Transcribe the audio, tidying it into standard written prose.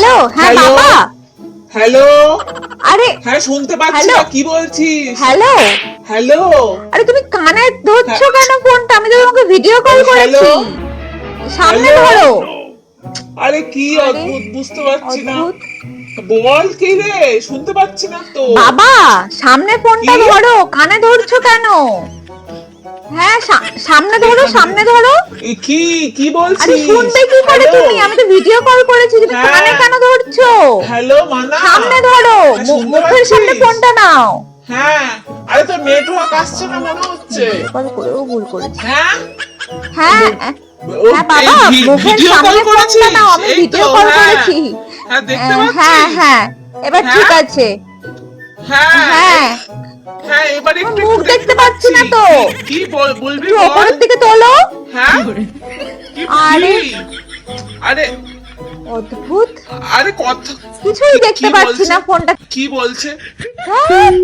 Hello, হ্যাঁ hello বাবা। Hello আরে হ্যাঁ শুনতে পাচ্ছি হ্যালো। না, কি বলছিস? হ্যালো। হ্যালো আরে তুমি কানে ধরছো হ্যাঁ, কেন ফোনটা? আমি তো তোমাকে ভিডিও কল হ্যালো করেছি। সামনে হ্যালো ধরো। আরে কি আরে অদ্ভুত, বুঝতে পারছি না। অদ্ভুত। বল কি রে, শুনতে পাচ্ছি না তো। বাবা, সামনে ফোনটা কি ধরো, কানে ধরছো কেন? হ্যাঁ, সামনে ধরো, এখানে সামনে ধরো। কি কি আরে বলছিস? শুনবে কি করে হ্যালো তুমি? আমি তো ভিডিও কল করেছি, তুমি কানে হ্যাঁ কেন ধরছো? হ্যালো মানা, সামনে ধরো, হ্যাঁ শুনতে মুখের সামনে পাচ্ছিস? ফোনটা নাও। হ্যাঁ আরে তোর নেটওয়ার্ক আসছে না মনে হচ্ছে। ভিডিও কল করেও ভুল করেছি। হ্যাঁ হ্যাঁ ও, হ্যাঁ এই বাবা, মুখের ভিডিও কল সামনে ফোনটা করেছিস? নাও, আমি এই তো ভিডিও কল হ্যাঁ করেছি। হ্যাঁ দেখতে হ্যাঁ পাচ্ছিস? হ্যাঁ, এবার ঠিক হ্যাঁ আছে। হ্যাঁ হ্যাঁ, হ্যাঁ এবার আমার একটু মুখ একটু দেখতে পাচ্ছি না তো। কি বলবি একটু বল। ওপরের দিকে তোলো। হ্যাঁ কি আরে কি? আরে অদ্ভুত, আরে কথা কিছুই কি দেখতে কি পাচ্ছি বলছে? না ফোনটা। কি বলছে? ধ্যাৎ।